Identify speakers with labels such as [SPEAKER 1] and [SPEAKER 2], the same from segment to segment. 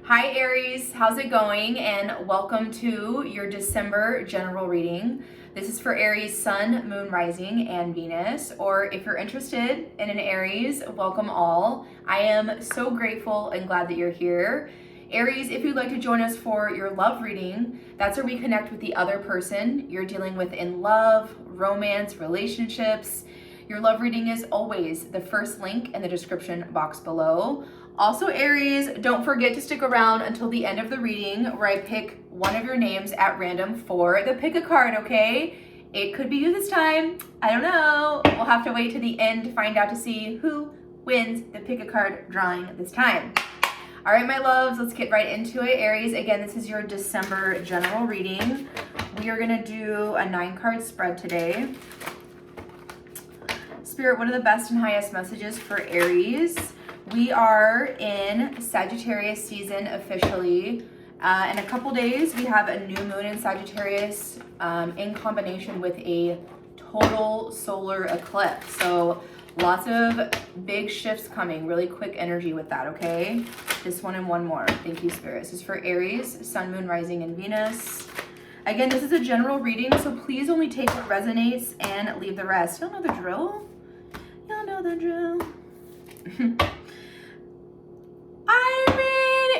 [SPEAKER 1] Hi Aries, how's it going? And welcome to your December general reading. This is for Aries, Sun, Moon, Rising, and Venus. Or if you're interested in an Aries, welcome all. I am so grateful and glad that you're here. Aries, if you'd like to join us for your love reading, that's where we connect with the other person you're dealing with in love, romance, relationships. Your love reading is always the first link in the description box below. Also, Aries, don't forget to stick around until the end of the reading where I pick one of your names at random for the pick a card, okay? It could be you this time. I don't know. We'll have to wait to the end to find out to see who wins the pick a card drawing this time. All right, my loves, let's get right into it. Aries, again, this is your December general reading. We are gonna do a 9-card spread today. Spirit, what are the best and highest messages for Aries? We are in Sagittarius season officially. In a couple days, we have a new moon in Sagittarius in combination with a total solar eclipse. So lots of big shifts coming, really quick energy with that, okay? This one and one more. Thank you, Spirit. This is for Aries, Sun, Moon, Rising, and Venus. Again, this is a general reading, so please only take what resonates and leave the rest. Y'all know the drill? Y'all know the drill.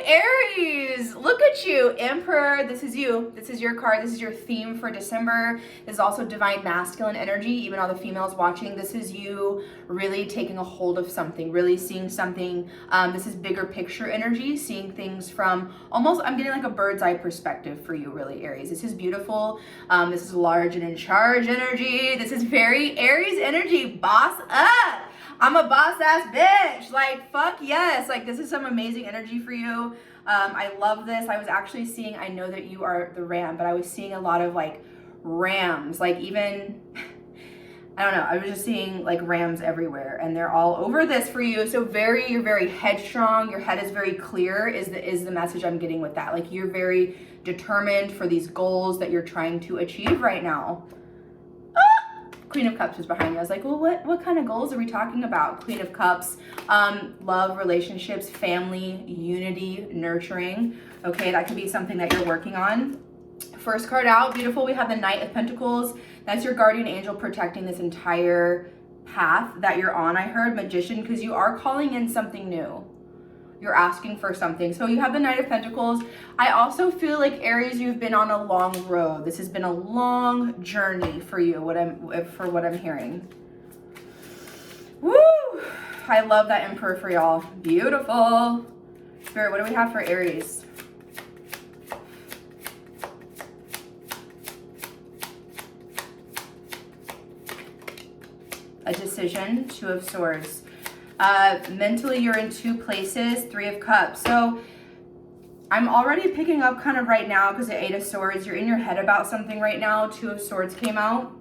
[SPEAKER 1] Aries, look at you. Emperor, this is you. This is your card. This is your theme for December. This is also divine masculine energy. Even all the females watching, this is you really taking a hold of something, really seeing something. This is bigger picture energy, seeing things from almost, I'm getting like a bird's eye perspective for you, really, Aries. This is beautiful. This is large and in charge energy. This is very Aries energy. Boss up. I'm a boss ass bitch. Like, fuck yes. Like, this is some amazing energy for you. I love this. I was actually seeing, I know that you are the ram, but I was seeing a lot of like rams, like even, I don't know. I was just seeing like rams everywhere and they're all over this for you. So you're very headstrong. Your head is very clear is the message I'm getting with that. Like, you're very determined for these goals that you're trying to achieve right now. Queen of Cups was behind you. I was like, well, what kind of goals are we talking about? Queen of Cups, love, relationships, family, unity, nurturing. Okay, that could be something that you're working on. First card out, beautiful. We have the Knight of Pentacles. That's your guardian angel protecting this entire path that you're on. I heard Magician, because you are calling in something new. You're asking for something. So you have the Knight of Pentacles. I also feel like, Aries, you've been on a long road. This has been a long journey for you, what I'm hearing. Woo! I love that Emperor for y'all. Beautiful. Spirit, what do we have for Aries? A decision, Two of Swords. Mentally, you're in two places, Three of Cups. So I'm already picking up kind of right now, because the Eight of Swords, you're in your head about something right now. Two of Swords came out.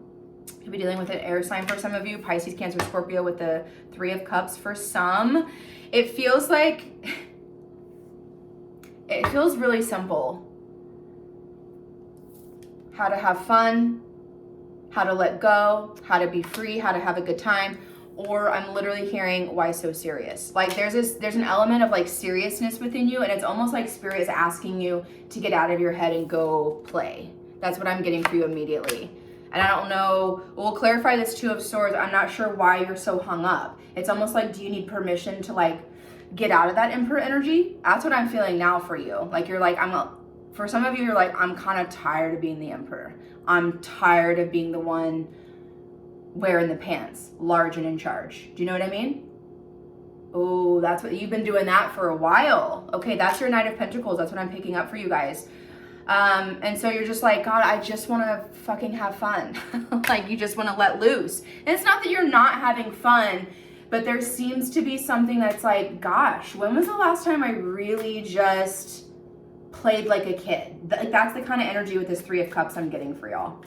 [SPEAKER 1] You'll be dealing with an air sign for some of you, Pisces, Cancer, Scorpio, with the Three of Cups for some. It feels like, it feels really simple. How to have fun, how to let go, how to be free, how to have a good time. Or I'm literally hearing, why so serious? Like, there's an element of like seriousness within you, and it's almost like Spirit is asking you to get out of your head and go play. That's what I'm getting for you immediately. And I don't know, we'll clarify this Two of Swords. I'm not sure why you're so hung up. It's almost like, do you need permission to like get out of that Emperor energy? That's what I'm feeling now for you. Like, you're like, for some of you, you're like, I'm kind of tired of being the Emperor. I'm tired of being the one wearing the pants, large and in charge. Do you know what I mean? Oh, that's what you've been doing that for a while. Okay, that's your Knight of Pentacles. That's what I'm picking up for you guys. And so you're just like, God, I just want to fucking have fun. Like, you just want to let loose. And it's not that you're not having fun, but there seems to be something that's like, gosh, when was the last time I really just played like a kid? That's the kind of energy with this Three of Cups I'm getting for y'all.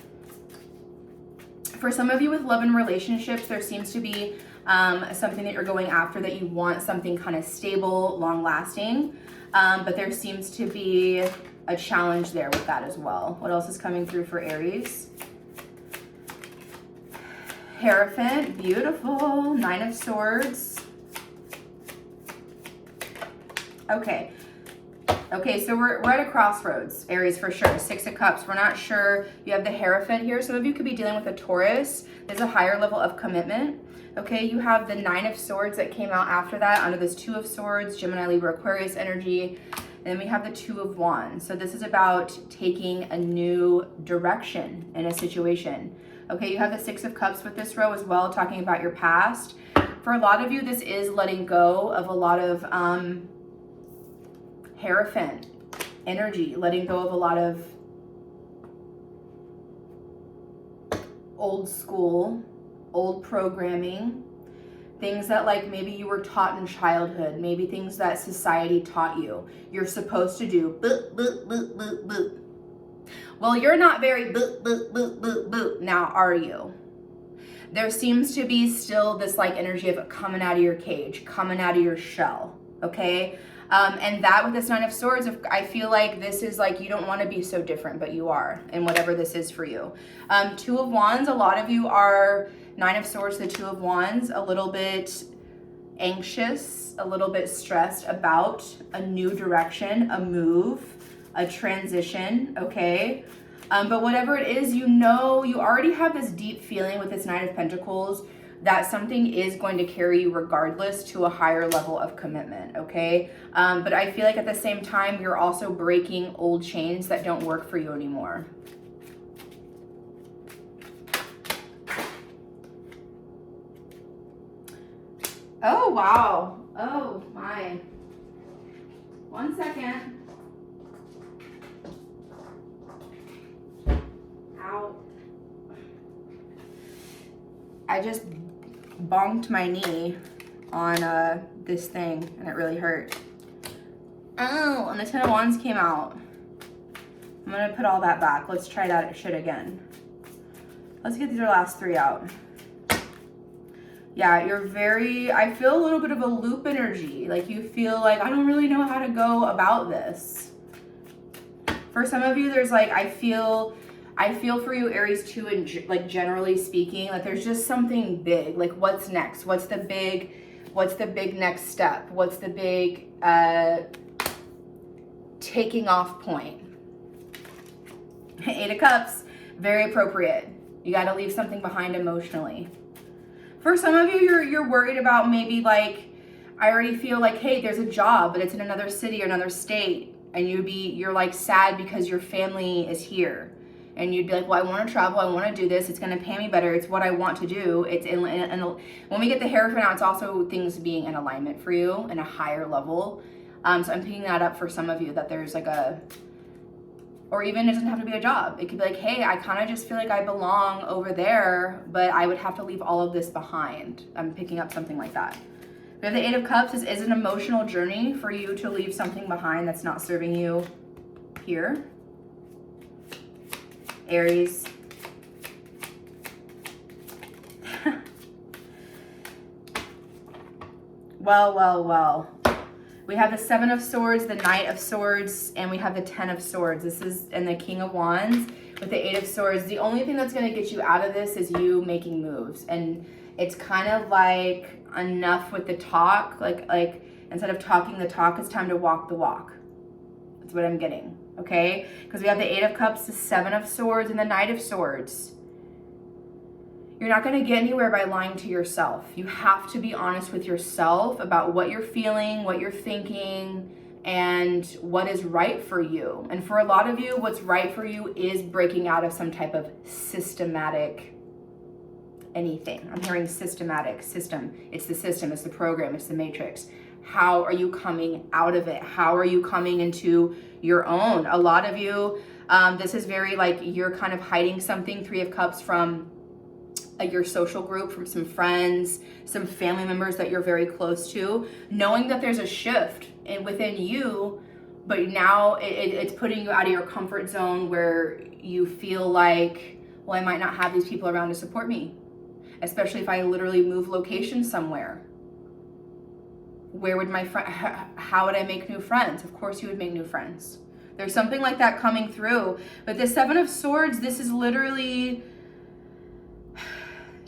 [SPEAKER 1] For some of you with love and relationships, there seems to be something that you're going after, that you want something kind of stable, long lasting. But there seems to be a challenge there with that as well. What else is coming through for Aries? Hierophant, beautiful. Nine of Swords. Okay. Okay, so we're at a crossroads, Aries, for sure. Six of Cups, we're not sure. You have the Hierophant here. Some of you could be dealing with a Taurus. There's a higher level of commitment. Okay, you have the Nine of Swords that came out after that under this Two of Swords, Gemini, Libra, Aquarius energy. And then we have the Two of Wands. So this is about taking a new direction in a situation. Okay, you have the Six of Cups with this row as well, talking about your past. For a lot of you, this is letting go of a lot of Hierophant energy, letting go of a lot of old school, old programming, things that like maybe you were taught in childhood, maybe things that society taught you. You're supposed to do boop, boop, boop, boop, boop. Well, you're not very boop, boop, boop, boop, boop now, are you? There seems to be still this like energy of coming out of your cage, coming out of your shell, okay? And that with this Nine of Swords, I feel like this is like you don't want to be so different, but you are, and whatever this is for you. Two of Wands, a lot of you are Nine of Swords, the Two of Wands, a little bit anxious, a little bit stressed about a new direction, a move, a transition, okay? But whatever it is, you know, you already have this deep feeling with this Nine of Pentacles that something is going to carry you regardless to a higher level of commitment, okay? But I feel like at the same time, you're also breaking old chains that don't work for you anymore. Oh, wow. Oh, my. 1 second. Ow. I just bonked my knee on this thing and it really hurt. Oh, and the Ten of Wands came out. I'm gonna put all that back. Let's try that shit again. Let's get these last three out. Yeah, you're very, I feel a little bit of a loop energy. Like you feel like, I don't really know how to go about this. For some of you, there's like, I feel for you, Aries, too, and like generally speaking, that there's just something big. Like what's next? What's the big next step? What's the big taking off point? Eight of Cups, very appropriate. You got to leave something behind emotionally. For some of you, you're worried about maybe like, I already feel like, hey, there's a job, but it's in another city or another state, and you're like sad because your family is here. And you'd be like, well, I want to travel. I want to do this. It's going to pay me better. It's what I want to do. It's when we get the Hierophant out, it's also things being in alignment for you in a higher level. So I'm picking that up for some of you, that there's like or even it doesn't have to be a job. It could be like, hey, I kind of just feel like I belong over there, but I would have to leave all of this behind. I'm picking up something like that. We have the Eight of Cups. This is an emotional journey for you to leave something behind that's not serving you here. Aries. Well. We have the Seven of Swords, the Knight of Swords, and we have the Ten of Swords. This is, and the King of Wands with the Eight of Swords. The only thing that's going to get you out of this is you making moves. And it's kind of like enough with the talk. Like instead of talking the talk, it's time to walk the walk. That's what I'm getting. Okay, because we have the Eight of Cups, the Seven of Swords, and the Knight of Swords. You're not going to get anywhere by lying to yourself. You have to be honest with yourself about what you're feeling, what you're thinking, and what is right for you. And for a lot of you, what's right for you is breaking out of some type of systematic anything. I'm hearing systematic, system. It's the system, it's the program, it's the matrix. How are you coming out of it? How are you coming into your own? A lot of you, this is very like you're kind of hiding something, Three of Cups, from your social group, from some friends, some family members that you're very close to, knowing that there's a shift within you, but now it's putting you out of your comfort zone where you feel like, well, I might not have these people around to support me, especially if I literally move location somewhere. Where would my friend, how would I make new friends? Of course you would make new friends. There's something like that coming through. But the Seven of Swords, this is literally,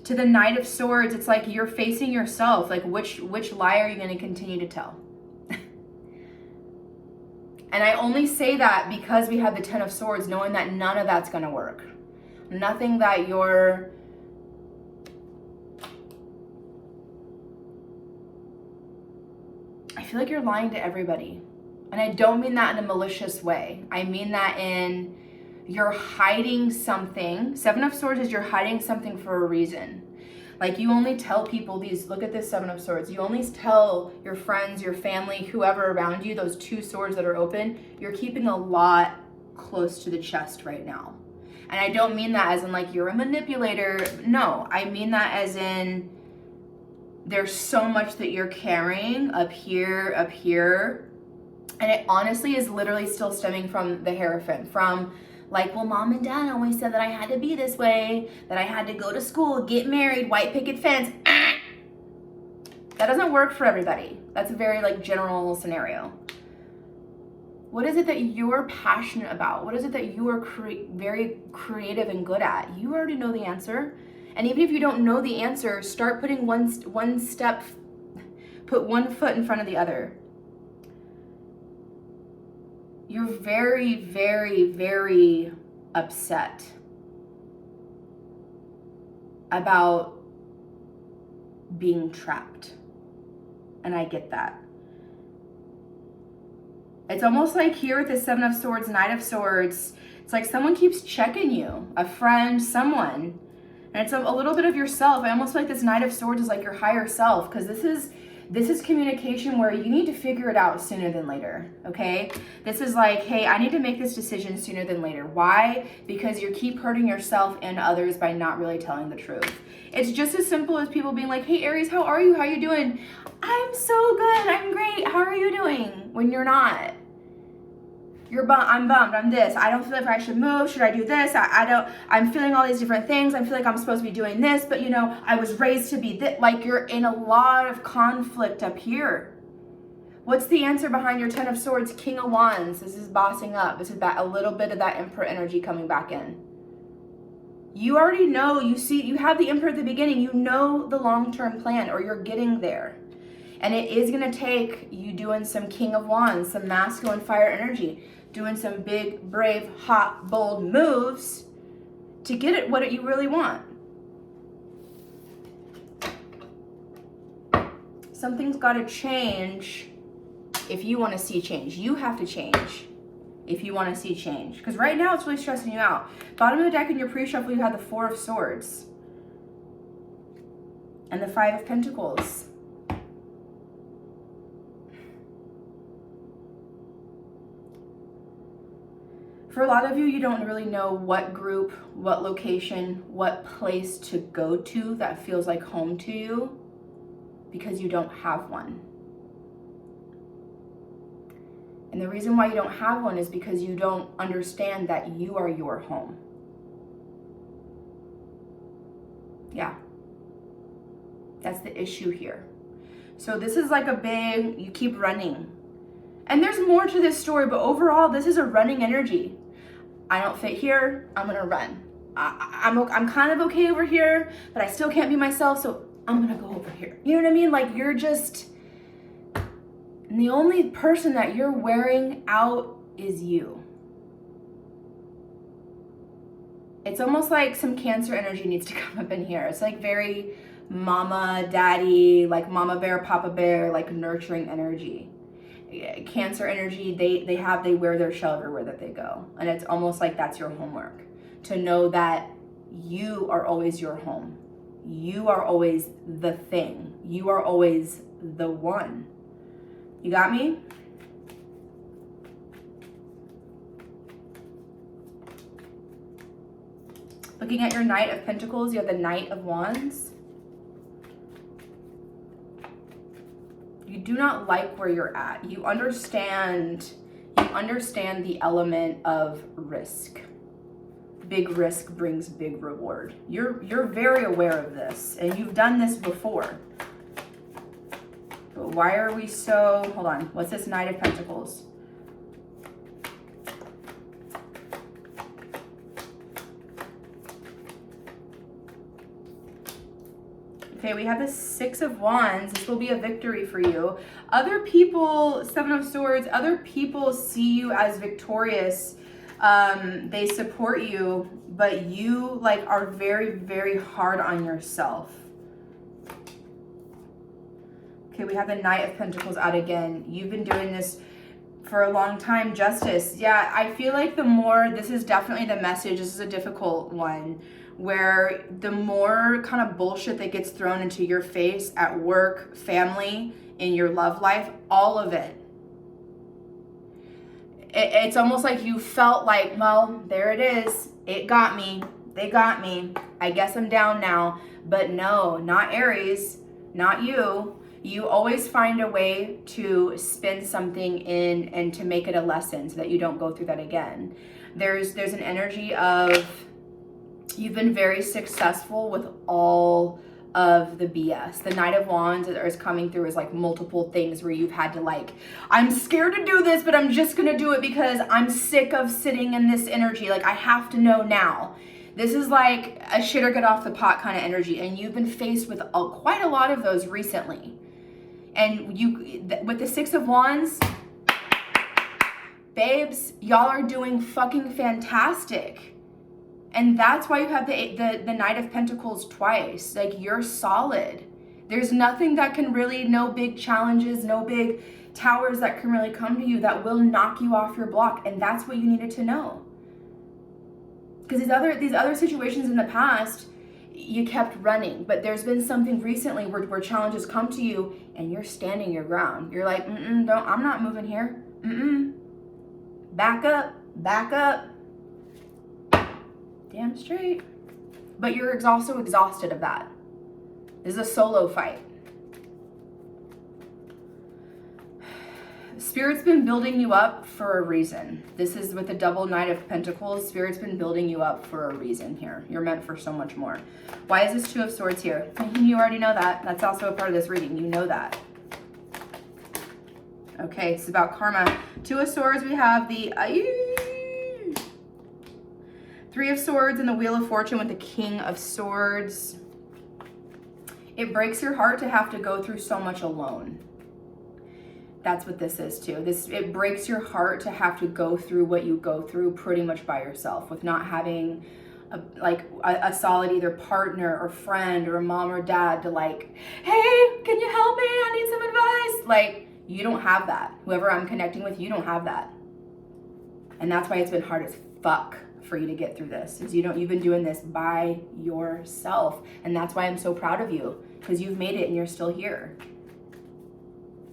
[SPEAKER 1] to the Knight of Swords, it's like you're facing yourself. Like which lie are you going to continue to tell? And I only say that because we have the Ten of Swords, knowing that none of that's going to work. Nothing that you're... I feel like you're lying to everybody. And I don't mean that in a malicious way. I mean that in you're hiding something. Seven of Swords is you're hiding something for a reason. Like you only tell people these, look at this Seven of Swords. You only tell your friends, your family, whoever around you, those two swords that are open, you're keeping a lot close to the chest right now. And I don't mean that as in like you're a manipulator. No, I mean that as in there's so much that you're carrying up here. And it honestly is literally still stemming from the Hierophant, from like, well, mom and dad always said that I had to be this way, that I had to go to school, get married, white picket fence. That doesn't work for everybody. That's a very like general scenario. What is it that you're passionate about? What is it that you are very creative and good at? You already know the answer. And even if you don't know the answer, start putting one step, put one foot in front of the other. You're very, very, very upset about being trapped. And I get that. It's almost like here with the Seven of Swords, Knight of Swords, it's like someone keeps checking you, a friend, someone. And it's a little bit of yourself. I almost feel like this Knight of Swords is like your higher self, because this is communication where you need to figure it out sooner than later, okay? This is like, hey, I need to make this decision sooner than later. Why? Because you keep hurting yourself and others by not really telling the truth. It's just as simple as people being like, hey, Aries, how are you? How are you doing? I'm so good. I'm great. How are you doing? When you're not. I'm bummed, I'm this, I don't feel like I should move, should I do this, I'm feeling all these different things, I feel like I'm supposed to be doing this, but you know, I was raised to be this, like you're in a lot of conflict up here. What's the answer behind your Ten of Swords, King of Wands? This is bossing up, this is a little bit of that Emperor energy coming back in. You already know, you have the Emperor at the beginning, you know the long-term plan, or you're getting there. And it is gonna take you doing some King of Wands, some masculine fire energy, doing some big, brave, hot, bold moves to get at what you really want. Something's got to change if you want to see change. You have to change if you want to see change. Because right now it's really stressing you out. Bottom of the deck in your pre-shuffle, you have the Four of Swords and the Five of Pentacles. For a lot of you, you don't really know what group, what location, what place to go to that feels like home to you because you don't have one. And the reason why you don't have one is because you don't understand that you are your home. Yeah. That's the issue here. So this is like a big, you keep running. And there's more to this story, but overall, this is a running energy. I don't fit here, I'm gonna run. I'm kind of okay over here, but I still can't be myself, so I'm gonna go over here. You know what I mean? Like you're just, and the only person that you're wearing out is you. It's almost like some Cancer energy needs to come up in here. It's like very mama, daddy, like mama bear, papa bear, like nurturing energy. Cancer energy, they wear their shell everywhere that they go. And it's almost like that's your homework. To know that you are always your home. You are always the thing. You are always the one. You got me? Looking at your Knight of Pentacles, you have the Knight of Wands. You do not like where you're at. You understand the element of risk. Big risk brings big reward. You're very aware of this, and you've done this before. But why are we so, hold on, what's this Knight of Pentacles? Okay, we have the Six of Wands. This will be a victory for you. Other people, Seven of Swords, other people see you as victorious. They support you, but you like are very, very hard on yourself. Okay, we have the Knight of Pentacles out again. You've been doing this for a long time. Justice. Yeah, I feel like the more, this is definitely the message. This is a difficult one, where the more kind of bullshit that gets thrown into your face at work, family, in your love life, all of it. It's almost like you felt like, well, there it is. It got me. They got me. I guess I'm down now. But no, not Aries, not you. You always find a way to spin something in and to make it a lesson so that you don't go through that again. There's an energy of you've been very successful with all of the BS. The Knight of Wands that is coming through is like multiple things where you've had to like, I'm scared to do this, but I'm just gonna do it because I'm sick of sitting in this energy. Like I have to know now. This is like a shit or get off the pot kind of energy, and you've been faced with quite a lot of those recently. And you, with the Six of Wands, babes, y'all are doing fucking fantastic. And that's why you have the Knight of Pentacles twice. Like you're solid. There's nothing that can really, no big challenges, no big towers that can really come to you that will knock you off your block. And that's what you needed to know. Because these other situations in the past, you kept running, but there's been something recently where challenges come to you and you're standing your ground. You're like, I'm not moving here. Back up, back up. Damn straight. But you're also exhausted of that. This is a solo fight. Spirit's been building you up for a reason. This is with the double Knight of Pentacles. Spirit's been building you up for a reason here. You're meant for so much more. Why is this Two of Swords here? You already know that. That's also a part of this reading. You know that. Okay, it's about karma. Two of Swords, we have the Three of Swords and the Wheel of Fortune with the King of Swords. It breaks your heart to have to go through so much alone. That's what this is too. It breaks your heart to have to go through what you go through pretty much by yourself, with not having a solid either partner or friend or a mom or dad to like, hey, can you help me? I need some advice. Like, you don't have that. Whoever I'm connecting with, you don't have that. And that's why it's been hard as fuck for you to get through this. You've been doing this by yourself. And that's why I'm so proud of you, because you've made it and you're still here.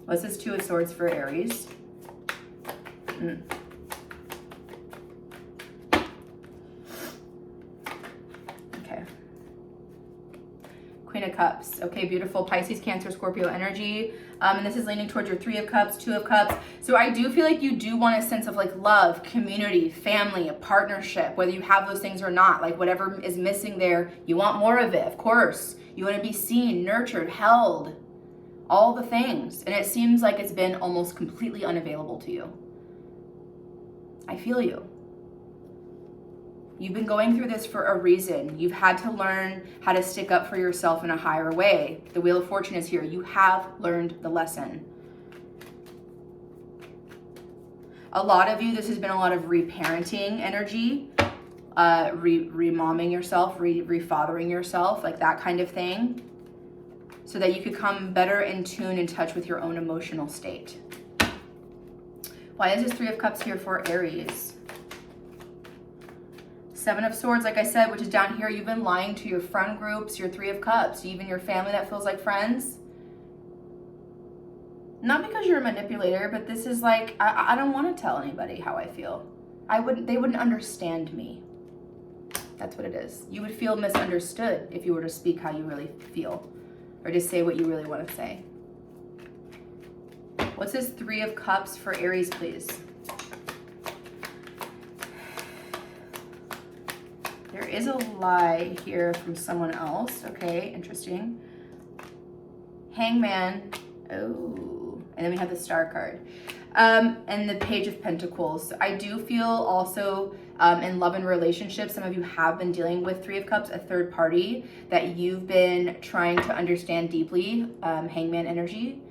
[SPEAKER 1] What's this Two of Swords for Aries? Okay. Queen of Cups. Okay, beautiful. Pisces, Cancer, Scorpio energy. And this is leaning towards your Three of Cups, Two of Cups. So I do feel like you do want a sense of like love, community, family, a partnership, whether you have those things or not. Like whatever is missing there, you want more of it, of course. You want to be seen, nurtured, held. All the things. And it seems like it's been almost completely unavailable to you. I feel you. You've been going through this for a reason. You've had to learn how to stick up for yourself in a higher way. The Wheel of Fortune is here. You have learned the lesson. A lot of you, this has been a lot of reparenting energy, re-momming yourself, re-fathering yourself, like that kind of thing, so that you could come better in tune, in touch with your own emotional state. Why is this Three of Cups here for Aries? Seven of Swords, like I said, which is down here. You've been lying to your friend groups, your Three of Cups, even your family that feels like friends. Not because you're a manipulator, but this is like, I don't want to tell anybody how I feel. They wouldn't understand me. That's what it is. You would feel misunderstood if you were to speak how you really feel, or just say what you really want to say. What's this Three of Cups for Aries, please? There is a lie here from someone else. Okay, interesting. Hangman. Oh, and then we have the Star card. And the Page of Pentacles. I do feel also in love and relationships, some of you have been dealing with Three of Cups, a third party that you've been trying to understand deeply, Hangman energy.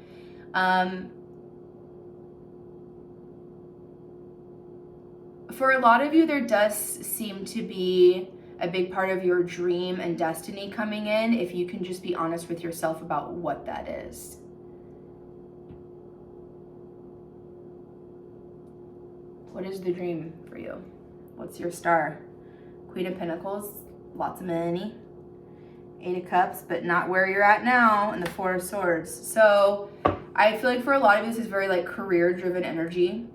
[SPEAKER 1] For a lot of you, there does seem to be a big part of your dream and destiny coming in, if you can just be honest with yourself about what that is. What is the dream for you? What's your star? Queen of Pentacles, lots of money. Eight of Cups, but not where you're at now, and the Four of Swords. So I feel like for a lot of you, this is very like career-driven energy.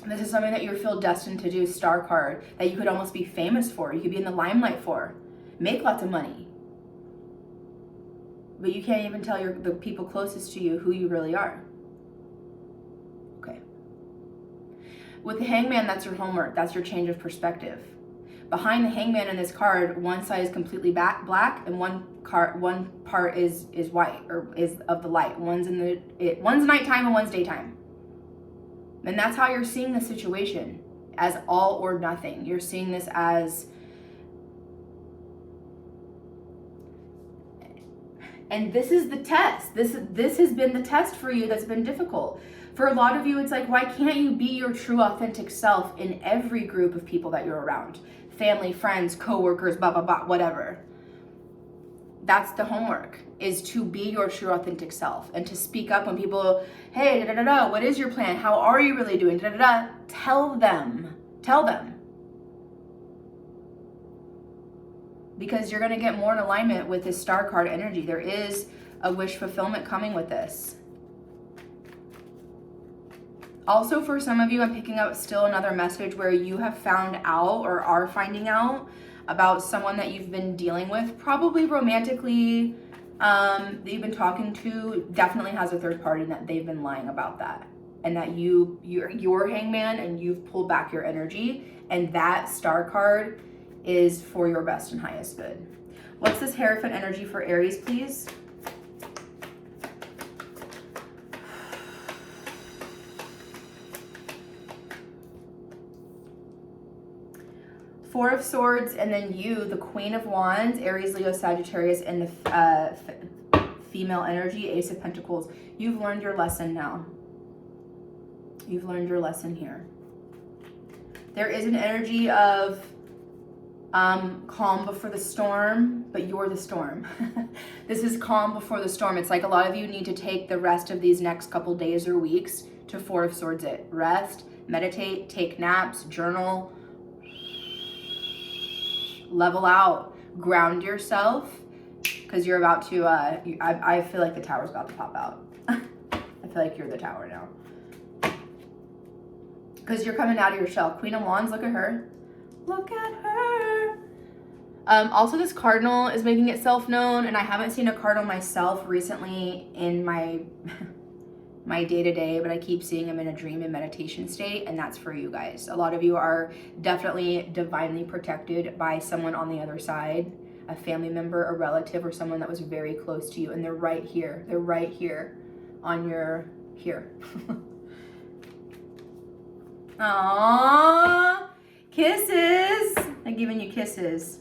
[SPEAKER 1] This is something that you feel destined to do, star card, that you could almost be famous for. You could be in the limelight for. Make lots of money. But you can't even tell the people closest to you who you really are. Okay. With the Hangman, that's your homework. That's your change of perspective. Behind the Hangman in this card, one side is completely black and one part is white, or is of the light. One's nighttime and one's daytime. And that's how you're seeing the situation, as all or nothing. You're seeing this as, and this is the test. This has been the test for you that's been difficult. For a lot of you, it's like, why can't you be your true authentic self in every group of people that you're around? Family, friends, coworkers, blah, blah, blah, whatever. That's the homework, is to be your true authentic self and to speak up when people, hey, da da da da, what is your plan? How are you really doing? Da da da. Tell them. Because you're going to get more in alignment with this star card energy. There is a wish fulfillment coming with this. Also, for some of you, I'm picking up still another message where you have found out or are finding out about someone that you've been dealing with, probably romantically, that you've been talking to, definitely has a third party, and that they've been lying about that. And that you're Hangman and you've pulled back your energy, and that star card is for your best and highest good. What's this Hierophant energy for Aries, please? Four of Swords, and then you, the Queen of Wands, Aries, Leo, Sagittarius, and the female energy, Ace of Pentacles. You've learned your lesson now. You've learned your lesson here. There is an energy of calm before the storm, but you're the storm. This is calm before the storm. It's like a lot of you need to take the rest of these next couple days or weeks to Four of Swords it. Rest, meditate, take naps, journal, level out, ground yourself, because you're about to, I feel like the tower's about to pop out. I feel like you're the tower now. Because you're coming out of your shell. Queen of Wands, look at her. Look at her. Also, this cardinal is making itself known, and I haven't seen a cardinal myself recently in my my day-to-day, but I keep seeing them in a dream and meditation state, and that's for you guys. A lot of you are definitely divinely protected by someone on the other side, a family member, a relative, or someone that was very close to you, and they're right here. They're right here on your, here. Aww, kisses. I'm giving you kisses.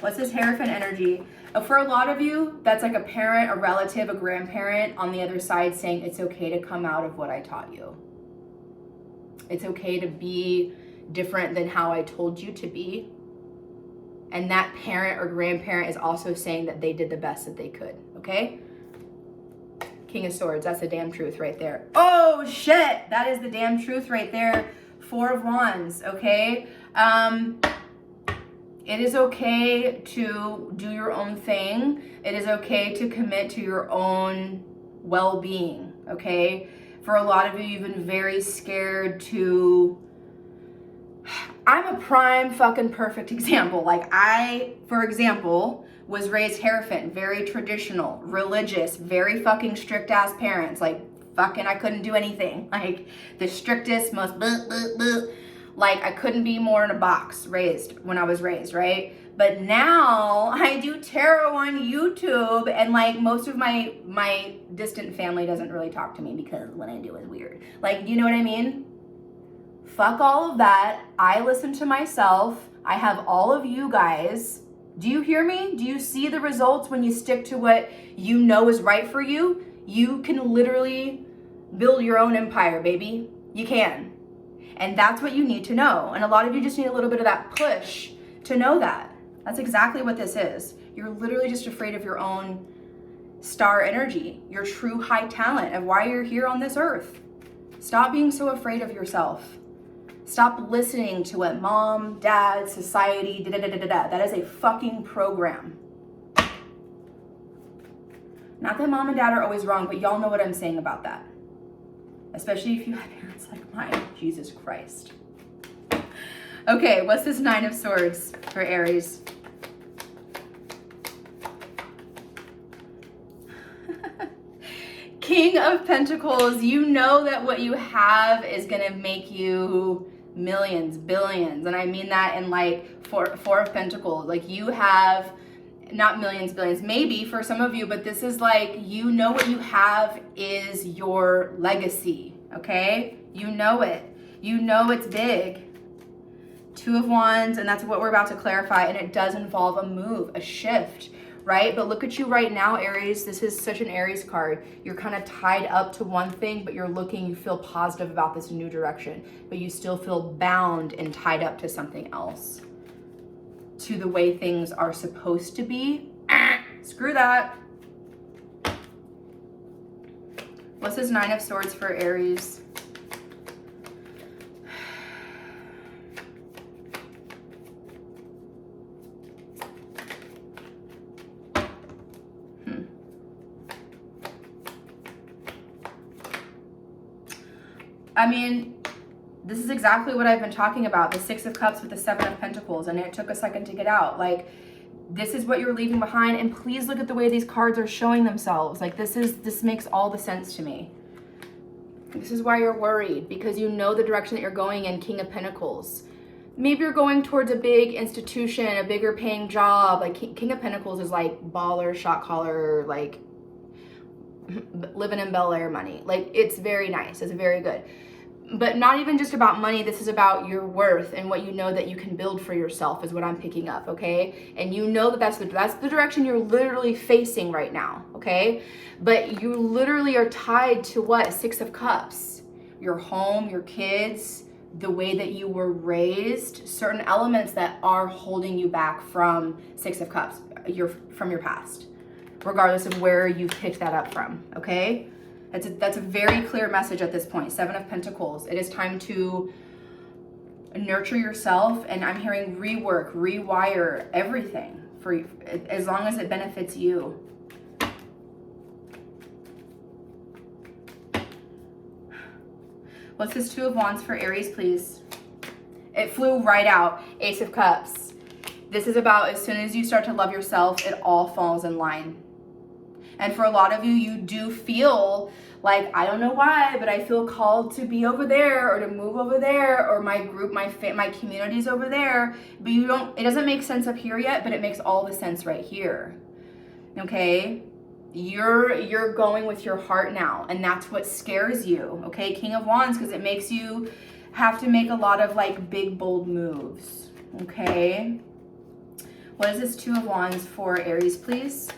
[SPEAKER 1] What's this Hierophant energy? For a lot of you, that's like a parent, a relative, a grandparent on the other side saying it's okay to come out of what I taught you. It's okay to be different than how I told you to be. And that parent or grandparent is also saying that they did the best that they could, okay? King of Swords, that's the damn truth right there. Oh shit, that is the damn truth right there. Four of Wands, okay? It is okay to do your own thing. It is okay to commit to your own well-being, okay? For a lot of you, you've been very scared to... I'm a prime fucking perfect example. Like I, for example, was raised Hierophant, very traditional, religious, very fucking strict ass parents. Like fucking I couldn't do anything. Like the strictest, most Like I couldn't be more in a box when I was raised, right? But now I do tarot on YouTube, and like most of my distant family doesn't really talk to me because what I do is weird. Like, you know what I mean? Fuck all of that. I listen to myself. I have all of you guys. Do you hear me? Do you see the results when you stick to what you know is right for you? You can literally build your own empire, baby. You can. And that's what you need to know. And a lot of you just need a little bit of that push to know that. That's exactly what this is. You're literally just afraid of your own star energy, your true high talent of why you're here on this earth. Stop being so afraid of yourself. Stop listening to what mom, dad, society, da-da-da-da-da. That is a fucking program. Not that mom and dad are always wrong, but y'all know what I'm saying about that. Especially if you have parents like mine. Jesus Christ. Okay, what's this Nine of Swords for Aries? King of Pentacles, you know that what you have is gonna make you millions, billions. And I mean that in like Four of Pentacles. Like you have, not millions, billions, maybe for some of you, but this is like, you know what you have is your legacy, okay? You know it. You know it's big. Two of Wands, and that's what we're about to clarify, and it does involve a move, a shift, right? But look at you right now, Aries. This is such an Aries card. You're kind of tied up to one thing, but you feel positive about this new direction, but you still feel bound and tied up to something else, to the way things are supposed to be. Screw that. What's this Nine of Swords for Aries? I mean, this is exactly what I've been talking about. The Six of Cups with the Seven of Pentacles, and it took a second to get out. Like, this is what you're leaving behind, and please look at the way these cards are showing themselves. Like, this makes all the sense to me. This is why you're worried, because you know the direction that you're going in. King of Pentacles. Maybe you're going towards a big institution, a bigger paying job. Like, King of Pentacles is like baller, shot caller, like living in Bel Air money. Like, it's very nice. It's very good. But not even just about money. This is about your worth and what you know that you can build for yourself is what I'm picking up, okay? And you know that that's the direction you're literally facing right now, okay? But you literally are tied to what? Six of Cups. Your home, your kids, the way that you were raised, certain elements that are holding you back from Six of Cups, from your past, regardless of where you picked that up from, okay? That's a very clear message at this point. Seven of Pentacles. It is time to nurture yourself, and I'm hearing rework, rewire everything for you, as long as it benefits you. What's this Two of Wands for Aries, please? It flew right out. Ace of Cups. This is about as soon as you start to love yourself, it all falls in line. And for a lot of you, you do feel like, I don't know why, but I feel called to be over there or to move over there, or my group, my community's over there. But it doesn't make sense up here yet, but it makes all the sense right here. Okay? You're going with your heart now, and that's what scares you. Okay? King of Wands, because it makes you have to make a lot of like big, bold moves. Okay? What is this Two of Wands for Aries, please?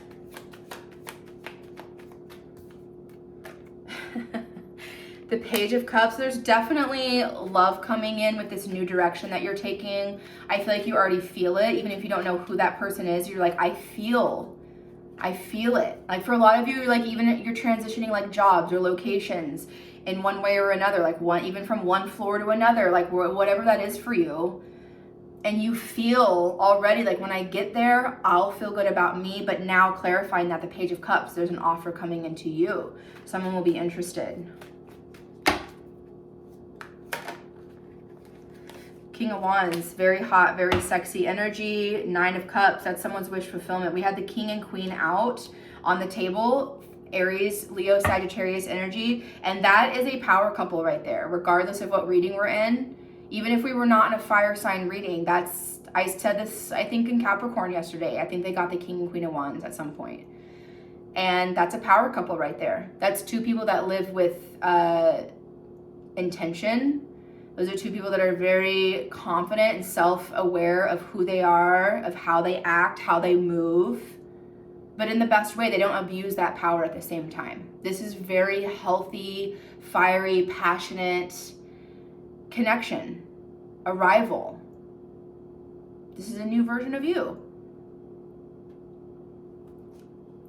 [SPEAKER 1] The Page of Cups. There's definitely love coming in with this new direction that you're taking. I feel like you already feel it. Even if you don't know who that person is, you're like, I feel it. Like for a lot of you, like even you're transitioning like jobs or locations in one way or another, like even from one floor to another, like whatever that is for you. And you feel already like, when I get there, I'll feel good about me. But now clarifying that the Page of Cups, there's an offer coming into you. Someone will be interested. King of Wands, very hot, very sexy energy. Nine of Cups, that's someone's wish fulfillment. We had the King and Queen out on the table. Aries, Leo, Sagittarius energy. And that is a power couple right there, regardless of what reading we're in. Even if we were not in a fire sign reading, I said this, I think, in Capricorn yesterday. I think they got the King and Queen of Wands at some point. And that's a power couple right there. That's two people that live with intention. Those are two people that are very confident and self-aware of who they are, of how they act, how they move. But in the best way, they don't abuse that power at the same time. This is very healthy, fiery, passionate connection, arrival. This is a new version of you.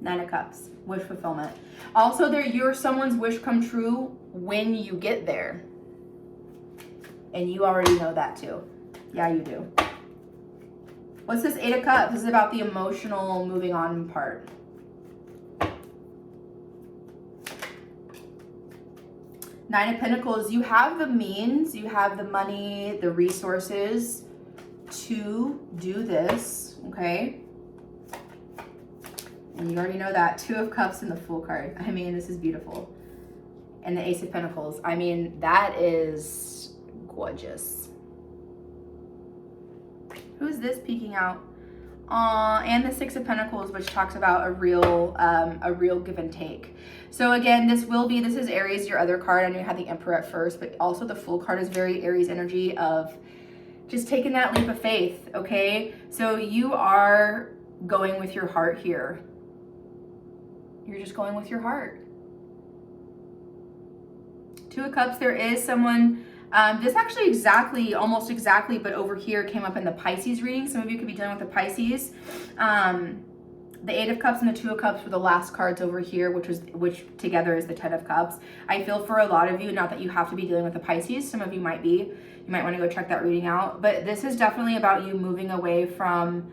[SPEAKER 1] 9 of Cups, wish fulfillment. Also, you're someone's wish come true when you get there. And you already know that too. Yeah, you do. What's this 8 of Cups? This is about the emotional moving on part. Nine of Pentacles, you have the means, you have the money, the resources to do this, okay? And you already know that. 2 of Cups and the Fool card. I mean, this is beautiful. And the Ace of Pentacles. I mean, that is gorgeous. Who's this peeking out? And the 6 of Pentacles, which talks about a real give and take. So again, this is Aries, your other card. I know you had the Emperor at first, but also the Fool card is very Aries energy of just taking that leap of faith, okay? So you are going with your heart here. You're just going with your heart. 2 of Cups, there is someone, this actually almost exactly, but over here came up in the Pisces reading. Some of you could be dealing with the Pisces. The 8 of Cups and the 2 of Cups were the last cards over here, which together is the 10 of Cups. I feel for a lot of you, not that you have to be dealing with the Pisces, some of you might be. You might want to go check that reading out. But this is definitely about you moving away from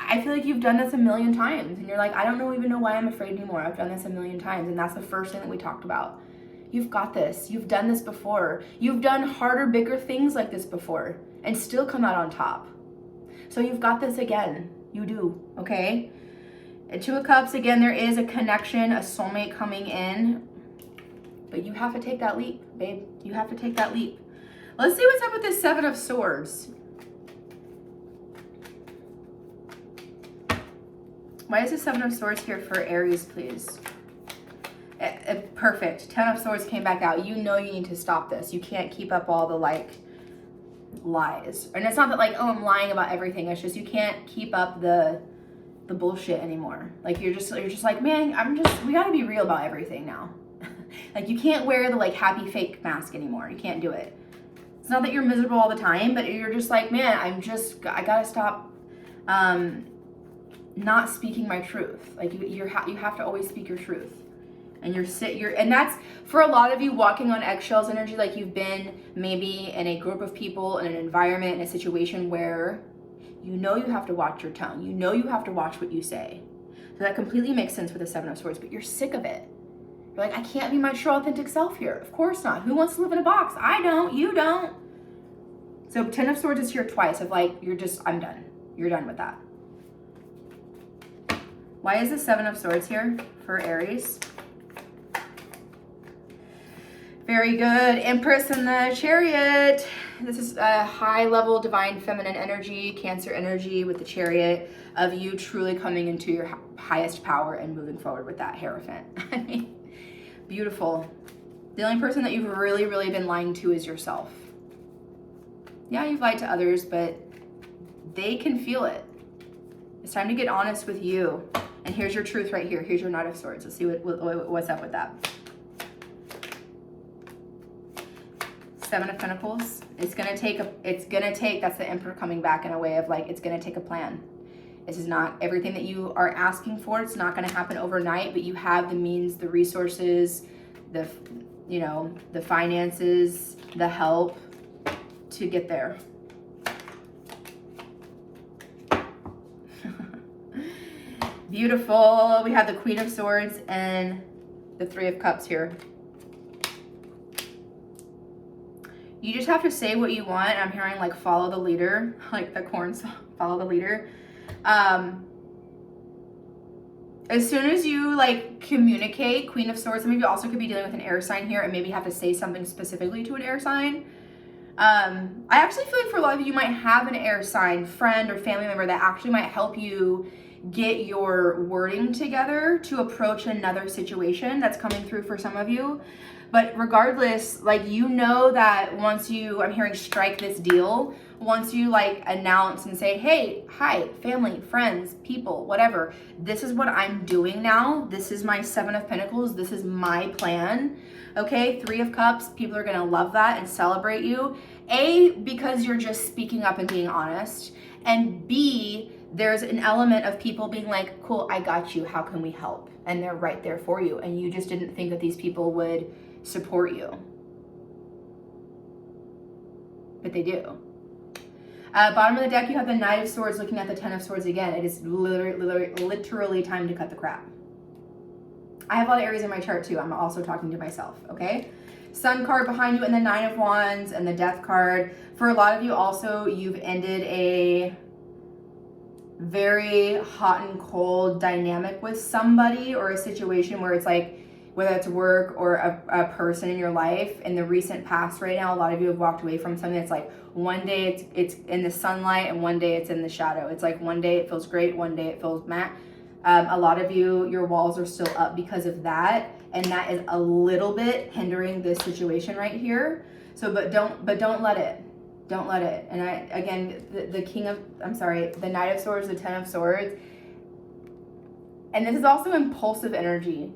[SPEAKER 1] I feel like you've done this a million times and you're like, I don't even know why I'm afraid anymore. I've done this a million times. And that's the first thing that we talked about. You've got this. You've done this before. You've done harder, bigger things like this before and still come out on top. So you've got this again. You do, okay? And 2 of Cups, again, there is a connection, a soulmate coming in. But you have to take that leap, babe. You have to take that leap. Let's see what's up with this 7 of Swords. Why is the 7 of Swords here for Aries, please? Perfect. 10 of Swords came back out. You know you need to stop this. You can't keep up all the, lies. And it's not that, oh, I'm lying about everything. It's just you can't keep up the bullshit anymore. You're just like, man, we gotta be real about everything now. You can't wear the, happy fake mask anymore. You can't do it. It's not that you're miserable all the time, but you're just like, man, I gotta stop, not speaking my truth. You have to always speak your truth. And and that's for a lot of you walking on eggshells energy, you've been maybe in a group of people, in an environment, in a situation where you know you have to watch your tongue. You know you have to watch what you say. So that completely makes sense with the 7 of Swords, but you're sick of it. You're like, I can't be my true authentic self here. Of course not. Who wants to live in a box? I don't, you don't. So 10 of Swords is here twice of I'm done. You're done with that. Why is the 7 of Swords here for Aries? Very good. Empress and the Chariot. This is a high-level divine feminine energy, Cancer energy with the Chariot of you truly coming into your highest power and moving forward with that Hierophant. I mean, beautiful. The only person that you've really, really been lying to is yourself. Yeah, you've lied to others, but they can feel it. It's time to get honest with you. And here's your truth right here. Here's your Knight of Swords. Let's see what's up with that. 7 of Pentacles. It's gonna take, that's the Emperor coming back in a way of it's gonna take a plan. This is not everything that you are asking for. It's not gonna happen overnight, but you have the means, the resources, the finances, the help to get there. Beautiful. We have the Queen of Swords and the 3 of Cups here. You just have to say what you want. I'm hearing follow the leader, the corn song, follow the leader. As soon as you like communicate, Queen of Swords, some of you also could be dealing with an air sign here and maybe have to say something specifically to an air sign. I actually feel like for a lot of you might have an air sign friend or family member that actually might help you get your wording together to approach another situation that's coming through for some of you. But regardless, like, you know that once you, I'm hearing strike this deal, once you like announce and say, hey, hi, family, friends, people, whatever, this is what I'm doing now. This is my 7 of Pentacles. This is my plan. Okay, 3 of Cups, people are gonna love that and celebrate you. A, because you're just speaking up and being honest. And B, there's an element of people being like, cool, I got you, how can we help? And they're right there for you. And you just didn't think that these people would support you. But they do. Bottom of the deck, you have the Knight of Swords looking at the 10 of Swords again. It is literally time to cut the crap. I have a lot of Aries in my chart too. I'm also talking to myself, okay? Sun card behind you and the 9 of Wands and the Death card. For a lot of you also, you've ended a very hot and cold dynamic with somebody or a situation where it's like, whether it's work or a person in your life. In the recent past right now, a lot of you have walked away from something that's like, one day it's in the sunlight and one day it's in the shadow. It's like one day it feels great, one day it feels meh. A lot of you, your walls are still up because of that, and that is a little bit hindering this situation right here. So, but don't let it. Don't let it. And the Knight of Swords, the 10 of Swords. And this is also impulsive energy.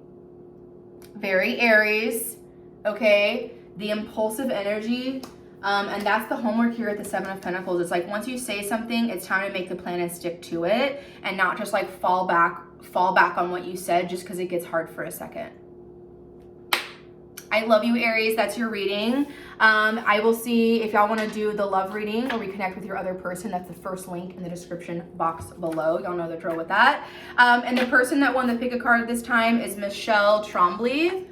[SPEAKER 1] Very Aries, okay? The impulsive energy. And that's the homework here at the 7 of Pentacles. It's like, once you say something, it's time to make the plan and stick to it, and not just like fall back on what you said just because it gets hard for a second. I love you, Aries. That's your reading. I will see if y'all want to do the love reading or we connect with your other person. That's the first link in the description box below. Y'all know the drill with that. And the person that won the pick a card this time is Michelle Trombley.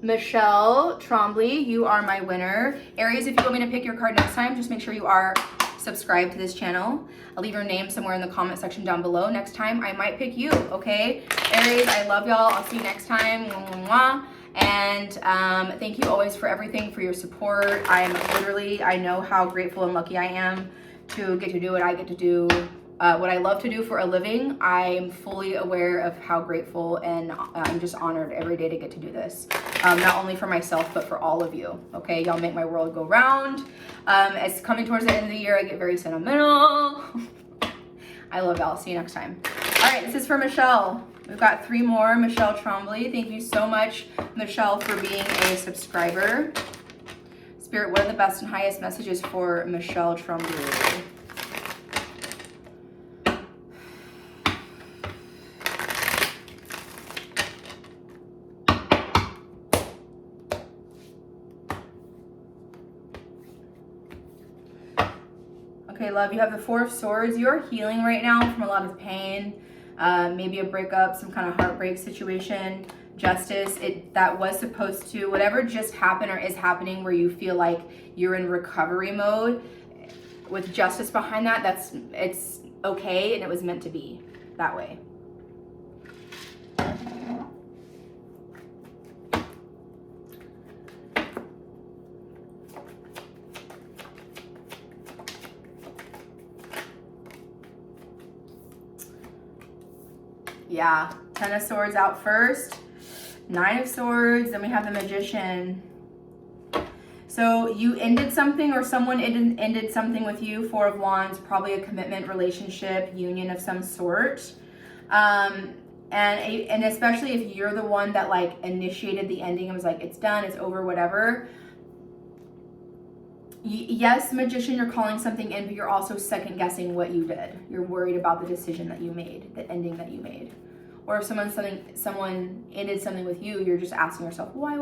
[SPEAKER 1] Michelle Trombley, you are my winner. Aries, if you want me to pick your card next time, just make sure you are subscribed to this channel. I'll leave your name somewhere in the comment section down below. Next time, I might pick you, okay? Aries, I love y'all. I'll see you next time. Mwah, mwah, mwah. And thank you always for everything, for your support. I know how grateful and lucky I am to get to do what I get to do. What I love to do for a living. I'm fully aware of how grateful and I'm just honored every day to get to do this. Not only for myself, but for all of you. Okay, y'all make my world go round. It's coming towards the end of the year. I get very sentimental. I love y'all. See you next time. All right, this is for Michelle. We've got 3 more. Michelle Trombley. Thank you so much, Michelle, for being a subscriber. Spirit, what are the best and highest messages for Michelle Trombley? Okay, love, you have the 4 of Swords. You're healing right now from a lot of pain, maybe a breakup, some kind of heartbreak situation. Justice, that was supposed to, whatever just happened or is happening where you feel like you're in recovery mode, with justice behind that, it's okay, and it was meant to be that way. Yeah, 10 of Swords out first, 9 of Swords, then we have the Magician. So you ended something, or someone ended something with you. 4 of Wands, probably a commitment, relationship, union of some sort. And especially if you're the one that like initiated the ending and was like, it's done, it's over, whatever. Yes, Magician, you're calling something in, but you're also second guessing what you did. You're worried about the decision that you made, the ending that you made. Or if someone ended something with you, you're just asking yourself, why?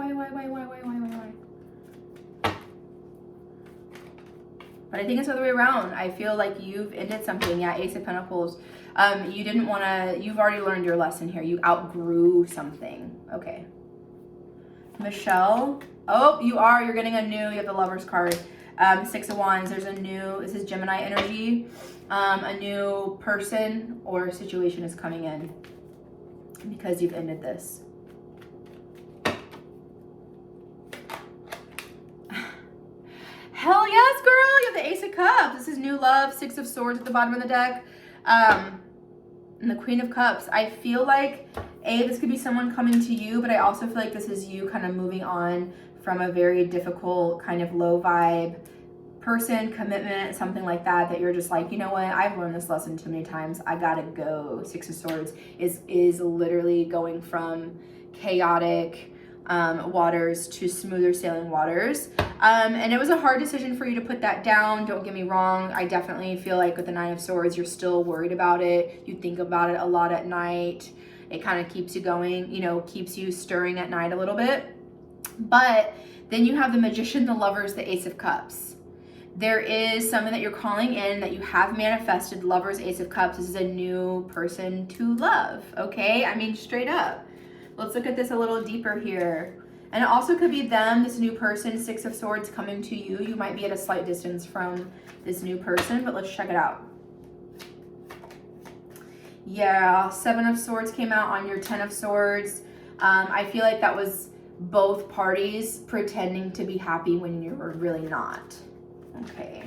[SPEAKER 1] But I think it's the other way around. I feel like you've ended something. Yeah, Ace of Pentacles. You've already learned your lesson here. You outgrew something. Okay. Michelle. Oh, you're getting you have the Lover's card. 6 of Wands, this is Gemini energy. A new person or situation is coming in. because you've ended this. Hell yes, girl. You have the Ace of Cups. This is new love. Six of Swords at the bottom of the deck. And the Queen of Cups. I feel like, this could be someone coming to you, but I also feel like this is you kind of moving on from a very difficult, kind of low vibe person, commitment, something like that, that you're just like, you know what, I've learned this lesson too many times. I gotta go. Six of Swords is literally going from chaotic waters to smoother sailing waters. And it was a hard decision for you to put that down. Don't get me wrong. I definitely feel like with the Nine of Swords, you're still worried about it. You think about it a lot at night. It kind of keeps you going, you know, keeps you stirring at night a little bit. But then you have the Magician, the Lovers, the Ace of Cups. There is someone that you're calling in that you have manifested. Lovers, Ace of Cups. This is a new person to love, okay? I mean, straight up. Let's look at this a little deeper here. And it also could be them, this new person, Six of Swords, coming to you. You might be at a slight distance from this new person, but let's check it out. Yeah, Seven of Swords came out on your Ten of Swords. I feel like that was both parties pretending to be happy when you were really not. Okay.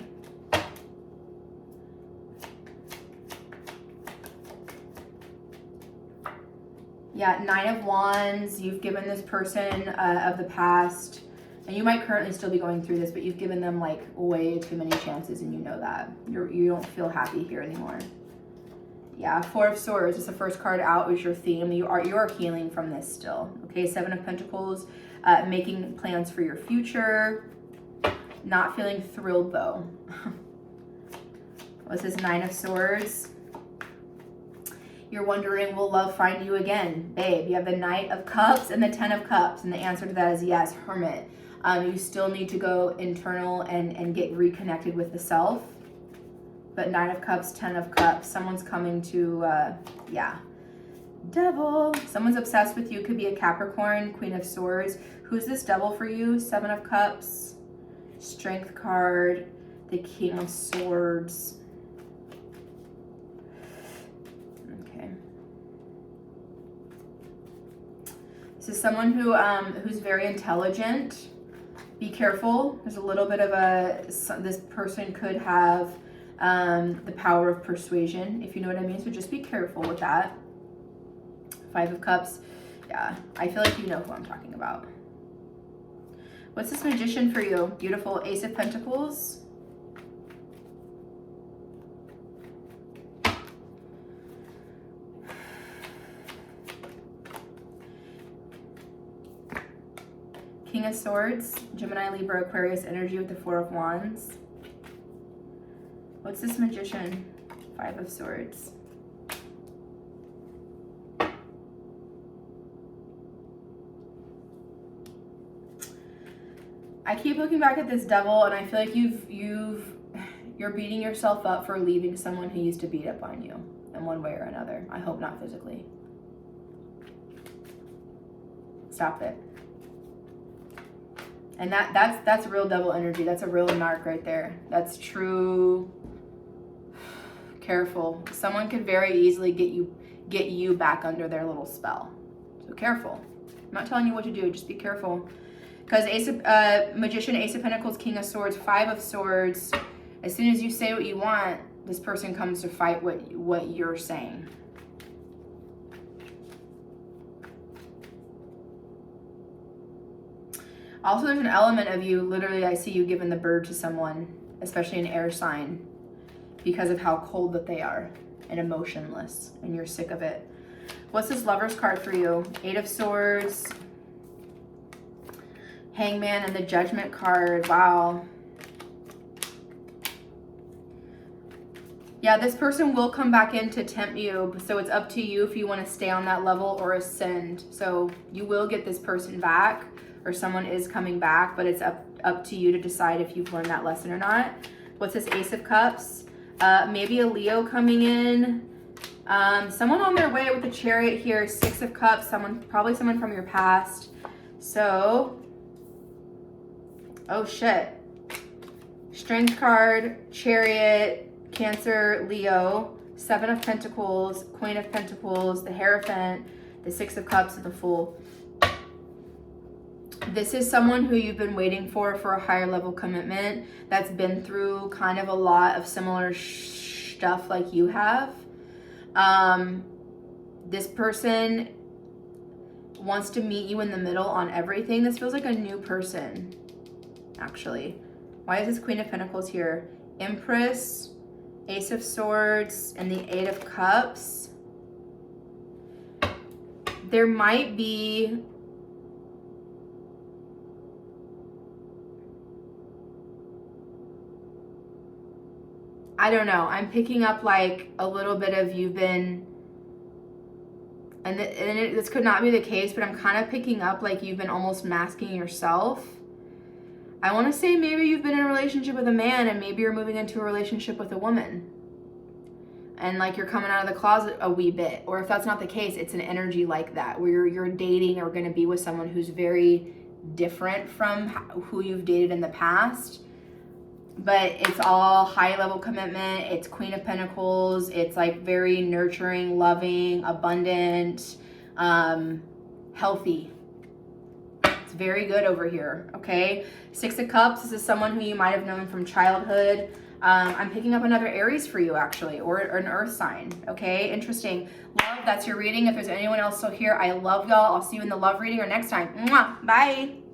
[SPEAKER 1] Yeah, Nine of Wands. You've given this person of the past, and you might currently still be going through this, but you've given them like way too many chances, and you know that. You don't feel happy here anymore. Yeah, Four of Swords is the first card out, was your theme. You are healing from this still. Okay, Seven of Pentacles, making plans for your future. Not feeling thrilled though. What's this? Nine of Swords. You're wondering, will love find you again? Babe, you have the Knight of Cups and the Ten of Cups, and the answer to that is yes, Hermit. You still need to go internal and get reconnected with the self. But Nine of Cups, Ten of Cups, someone's coming to, yeah. Devil. Someone's obsessed with you. Could be a Capricorn. Queen of Swords. Who's this devil for you? Seven of Cups. Strength card. The King of Swords. Okay. This is someone who's very intelligent. Be careful. There's a little bit of this person could have the power of persuasion, if you know what I mean. So just be careful with that. Five of Cups. Yeah, I feel like you know who I'm talking about. What's this Magician for you? Beautiful. Ace of Pentacles. King of Swords. Gemini, Libra, Aquarius energy with the Four of Wands. What's this Magician? Five of Swords. I keep looking back at this devil, and I feel like you're beating yourself up for leaving someone who used to beat up on you in one way or another. I hope not physically. Stop it. And that's real devil energy. That's a real narc right there. That's true. Careful. Someone could very easily get you back under their little spell. So careful. I'm not telling you what to do. Just be careful. Because Magician, Ace of Pentacles, King of Swords, Five of Swords. As soon as you say what you want, this person comes to fight what you're saying. Also, there's an element of you, literally, I see you giving the bird to someone, especially an air sign, because of how cold that they are and emotionless, and you're sick of it. What's this Lover's card for you? Eight of Swords, Hangman, and the Judgment card. Wow. Yeah, this person will come back in to tempt you, so it's up to you if you want to stay on that level or ascend. So you will get this person back, or someone is coming back, but it's up to you to decide if you've learned that lesson or not. What's this Ace of Cups? Maybe a Leo coming in. Someone on their way with the Chariot here. Six of Cups. Probably someone from your past. So, oh shit. Strength card, Chariot, Cancer, Leo. Seven of Pentacles, Queen of Pentacles, the Hierophant, The Six of Cups and the Fool. This is someone who you've been waiting for a higher level commitment, that's been through kind of a lot of similar stuff like you have. This person wants to meet you in the middle on everything. This feels like a new person, actually. Why is this Queen of Pentacles here? Empress, Ace of Swords, and the Eight of Cups. There might be I don't know. I'm picking up like a little bit of you've been, this could not be the case, but I'm kind of picking up like you've been almost masking yourself. I want to say maybe you've been in a relationship with a man and maybe you're moving into a relationship with a woman. And like you're coming out of the closet a wee bit. Or if that's not the case, it's an energy like that where you're dating or going to be with someone who's very different from who you've dated in the past. But it's all high level commitment. It's Queen of Pentacles. It's like very nurturing, loving, abundant, healthy. It's very good over here, okay? Six of Cups, this is someone who you might have known from childhood. I'm picking up another Aries for you, actually, or an earth sign, okay? Interesting. Love, that's your reading. If there's anyone else still here, I love y'all. I'll see you in the love reading or next time. Mwah. Bye.